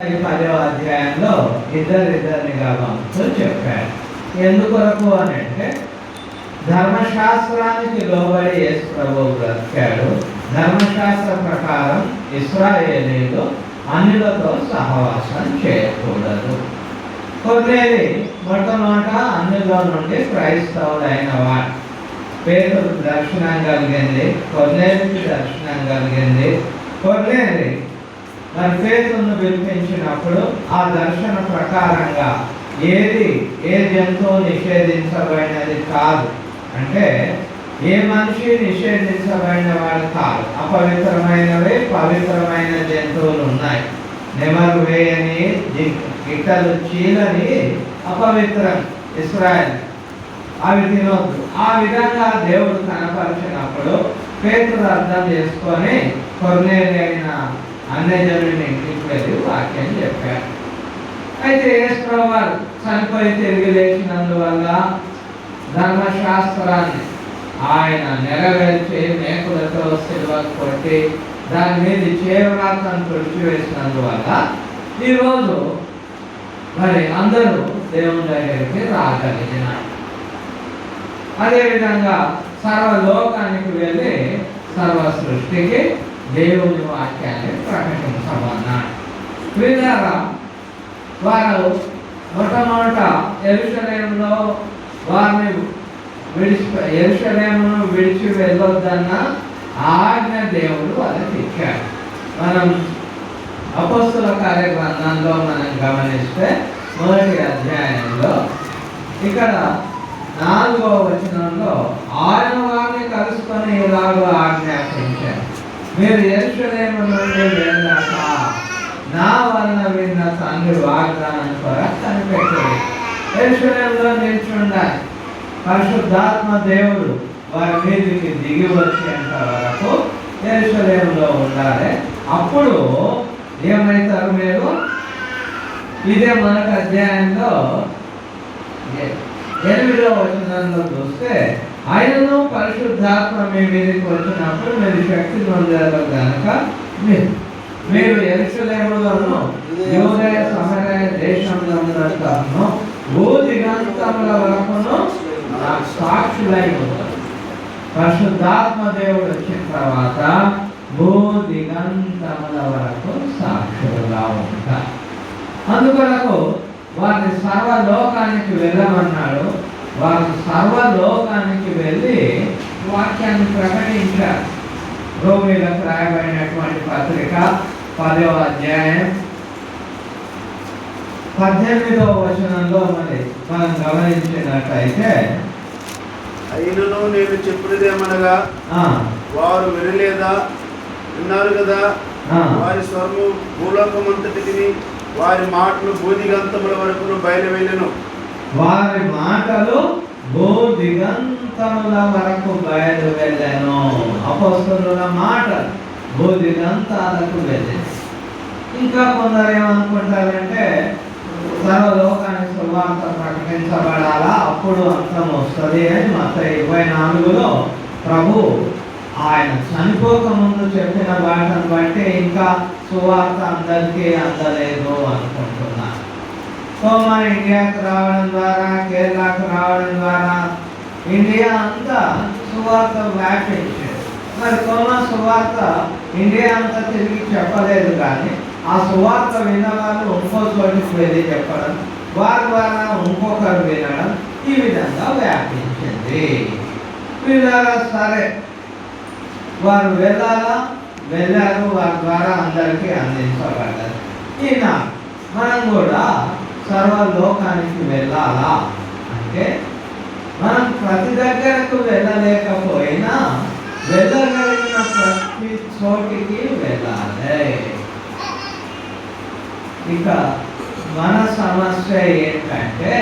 10వ అధ్యాయంలో ఇద్దరినిగా పంపుతూ చెప్పాడు. ఎందుకొరకు అని అంటే ధర్మశాస్త్రానికి లోబడి యేసు ప్రభువు బ్రతికాడు. ధర్మశాస్త్ర ప్రకారం ఇశ్రాయేలీలు అన్యులతో సహవాసం చేయకూడదు. కొర్నేలి మొట్టమొదట అన్యుల నుండి క్రైస్తవుడైన వాడు. పేతురు దర్శనం కలిగింది, కొర్నేలికి దర్శనం కలిగింది. కొర్నేలి మరి పేతురును పిలిపించినప్పుడు ఆ దర్శన ప్రకారంగా ఏ జంతువు నిషేధించబడినది కాదు, అంటే ఏ మనిషి నిషేధించబడిన వాడు కాదు. అపవిత్రమైనవి పవిత్రమైన జంతువులు ఉన్నాయి. నెమరు వేయని గిట్టలు చీలని అపవిత్రం ఇశ్రాయేల్, అవి తినొద్దు. ఆ విధంగా దేవుడు కనపరిచినప్పుడు పేతురు అర్థం చేసుకొని కొర్నేలి అయిన అన్యజనుడిని ఇంటికి వెళ్ళి వాక్యం చెప్పారు. అయితే యేసు ప్రభువు చనిపోయి తిరిగి లేచినందువల్ల ధర్మశాస్త్రాన్ని ఆయన నెరవేర్చి మేకులతో సిలువకు కొట్టి దాని మీద చేవ్రాతను తుడిచివేసినందువల్ల ఈరోజు మరి అందరూ దేవుని దగ్గరికి రాగలిగినారు. అదేవిధంగా సర్వలోకానికి వెళ్ళి సర్వ సృష్టికి దేవుని వాక్యాన్ని ప్రకటించమన్నాడు. వీళ్ళారా వారు మొట్టమొదట యెరూషలేములో వారిని యెరూషలేమును విడిచి వెళ్ళొద్దన్న ఆజ్ఞ దేవుడు వాళ్ళకి ఇచ్చాడు. మనం అపోస్తుల కార్యగ్రంథంలో మనం గమనిస్తే మొదటి అధ్యాయంలో ఇక్కడ 4వ వచనంలో ఆయన వారిని కలుసుకొని ఇలాగ ఆజ్ఞాపించారు, మీరు యెరూషలేము నుండి వెళ్ళాక నా వలన విన్న తండ్రి వాగ్దానం కూడా కనిపెట్టారు. యెరూషలేములో నిల్చుండాలి. పరిశుద్ధాత్మ దేవుడు వారి మీదకి దిగి వచ్చేంత వరకు యెరూషలేములో ఉండాలి. అప్పుడు ఏమవుతారు మీరు? ఇదే మొదటి అధ్యాయంలో 8వ వచనంలో చూస్తే ఆయనను పరిశుద్ధాత్మ మీ మీదకి వచ్చినప్పుడు మీరు శక్తి పొందారు కనుక మీరు యెరూషలేములోను యూదయ సమరయ దేశంలోను భూదిగంతముల వరకును నాకు సాక్షులై ఉంటారు. పరిశుద్ధాత్మ దేవుడు వచ్చిన తర్వాత భూదిగంతముల వరకు సాక్షులుగా ఉంటారు. అందుకొరకు వారిని సర్వలోకానికి వెళ్ళమన్నాడు. వారు సర్వలోకానికి వెళ్ళి వాక్యాన్ని ప్రకటించారు. రోమీలకు రాయబడినటువంటి పత్రిక 10వ అధ్యాయం 18వ వచనంలో మనం గమనించినట్లయితే, అయినను నేను చెప్పినదేమనగా వారు వినలేదా, విన్నారు కదా, వారి స్వరము భూలోకమంతటికి వారి మాటలు భూదిగంతముల వరకు బయలువెళ్ళెను. వారి మాటలు భూదిగంతముల వరకు బయలు వెళ్ళాను. అపోస్తలుల మాటలు భూదిగంతాలకు వెళ్ళాను. ఇంకా కొందరు ఏమనుకుంటారంటే సర్వలోకానికి సువార్త ప్రకటించబడాలా, అప్పుడు అంతం వస్తుంది అని మత్తయి 24లో ప్రభు ఆయన చనిపోక ముందు చెప్పిన వాటిని బట్టి ఇంకా సువార్త అందరికీ అందలేదు అనుకుంటున్నారు. సో మన ఇండియాకు రావడం ద్వారా, కేరళకు రావడం ద్వారా ఇండియా అంతా సువార్త వ్యాపించారు. మరి కోమా సువార్త ఇండియా అంతా తిరిగి చెప్పలేదు, కానీ ఆ సువార్త విన్న వాళ్ళు ఇంకో చోటికి వెళ్ళి చెప్పడం, వారి ద్వారా ఇంకొకరు వినడం, ఈ విధంగా వ్యాపించింది. వీళ్ళారా సరే, వారు వెళ్ళారు, వారి ద్వారా అందరికీ అందించబడ్డారు. ఈయన మనం కూడా సర్వలోకానికి వెళ్ళాలా అంటే మనం ప్రతి దగ్గరకు వెళ్ళలేకపోయినా వెళ్ళగలిగిన ప్రతి చోటికి వెళ్ళాలి. ఇక మన సమస్య ఏంటంటే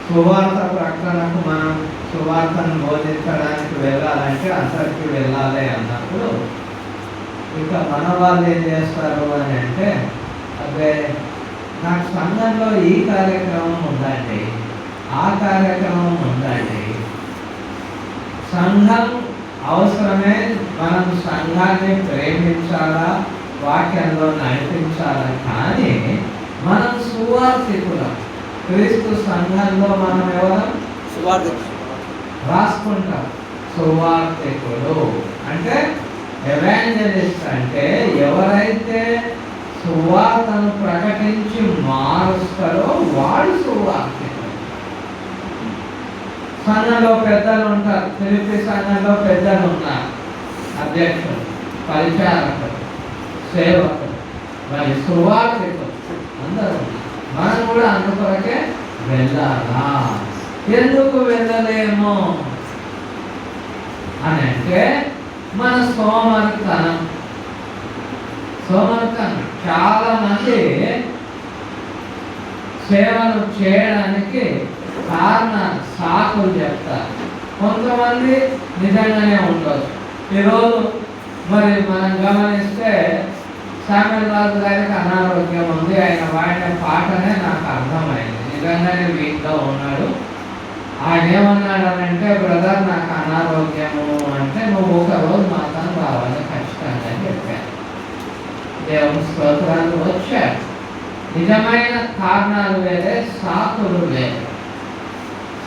సువార్త ప్రకటనకు మనం సువార్తను బోధించడానికి వెళ్ళాలంటే అందరికీ వెళ్ళాలి అన్నప్పుడు ఇక మన వాళ్ళు ఏం చేస్తారు అని అంటే, అదే నాకు సంఘంలో ఈ కార్యక్రమం ఉందండి, ఆ కార్యక్రమం ఉందండి. సంఘం అవసరమే, మనం సంఘాన్ని ప్రేమించాలా, వాక్యంలో నడిపించాలి. కానీ మనం సువార్థికులం. క్రీస్తు సంఘంలో మనం ఎవరం? రాసుకుంటాం సువార్థికులు అంటే. ఎవాంజలిస్ట్ అంటే ఎవరైతే సువార్తను ప్రకటించి మారుస్తారో వాడు సువార్థికులు. సంఘంలో పెద్దలు ఉంటారు. ఫిలిప్పీ సంఘంలో పెద్దలు ఉన్నారు, అధ్యక్షులు, పరిచారకులు, సేవకులు, మరి సువార్థికులు అందరూ. మనం కూడా అందుకొరకే వెళ్ళాలా. ఎందుకు వెళ్ళలేము అని అంటే మన సోమరితనం. చాలా మంది సేవలు చేయడానికి కారణాలు, సాకులు చెప్తారు. కొంతమంది నిజంగానే ఉండొచ్చు. ఈరోజు మరి మనం గమనిస్తే శామ్యూల్ రాజు గారికి అనారోగ్యం ఉంది. ఆయన వాడిన పాటనే నాకు అర్థమైంది. నిజంగానే వీక్గా ఉన్నాడు. ఆయన ఏమన్నాడు అంటే, బ్రదర్ నాకు అనారోగ్యము అంటే నువ్వు ఒకరోజు మాత్రం రావాలి ఖచ్చితంగా అని చెప్పాను. దేవుని స్తోత్రాలు వచ్చాడు. నిజమైన కారణాలు వేరే, సాకులు వేరే.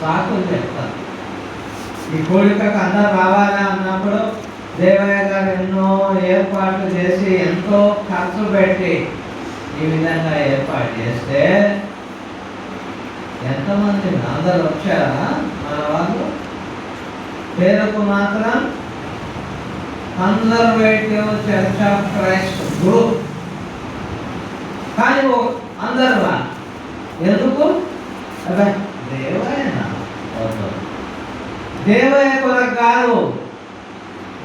సాకులు చెప్తారు. ఈ కోరికకు అందరూ రావాలా అన్నప్పుడు దేవయ్య గారు ఎన్నో ఏర్పాట్లు చేసి ఎంతో ఖర్చు పెట్టి ఈ విధంగా ఏర్పాటు చేస్తే ఎంతమంది అందరు వచ్చారా? మన వాళ్ళు పేరుకు మాత్రం conservative church of Christ group, కానీ అందరు రా. ఎందుకు? దేవయ్య కొరకు కాదు,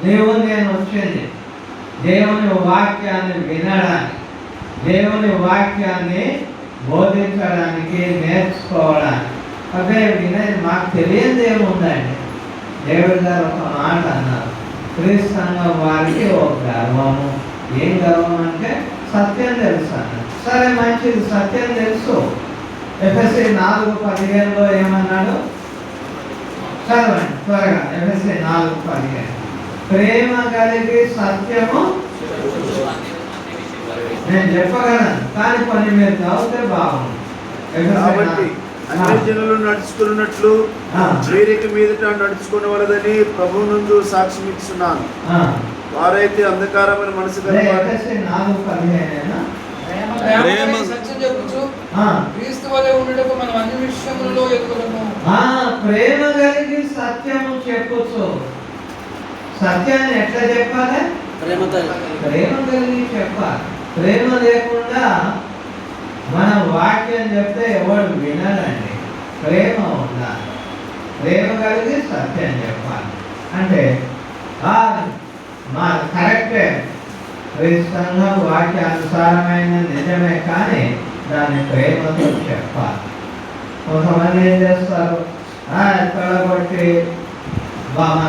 దేవుని నేను వచ్చింది దేవుని వాక్యాన్ని వినడానికి, దేవుని వాక్యాన్ని బోధించడానికి, నేర్చుకోవడానికి. అదే వినది మాకు తెలియదు ఏముందండి. దేవుడి గారు ఒక మాట అన్నారు, క్రీస్తు సంఘం వారికి ఒక గర్వము. ఏం గర్వం అంటే సత్యం తెలుసు అన్నారు. సరే మంచిది, సత్యం తెలుసు. ఎఫ్ఎస్సి 4:15 ఏమన్నాడు? చదవండి త్వరగా. ఎఫ్ఎస్సి 4:15 ప్రేమ కలిగి సత్యము. నేను చెప్పగలను కానీ కొన్ని మీరు చదివితే బాగుంది. కాబట్టి అన్ని జనులు నడుచుకున్నట్లు వీరికి మీదట నడుచుకునే వలదని ప్రభు నందు సాక్ష్యం ఇస్తున్నాను. వారైతే అంధకారమైన మనసు ప్రేమ కలిగి సత్యము చెప్పుచు. సత్యాన్ని ఎట్లా చెప్పాలి? ప్రేమ కలిగి చెప్పాలి. ప్రేమ లేకుండా మన వాక్యం చెప్తే ఎవడు వినాలండి. ప్రేమ ఉండాలి. ప్రేమ కలిగి సత్యం చెప్పాలి. అంటే మా కరెక్టే, సంఘం వాక్యానుసారమైన నిజమే, కానీ దాన్ని ప్రేమతో చెప్పాలి. కొంతమంది ఏం చేస్తారు, తొడగొట్టి మన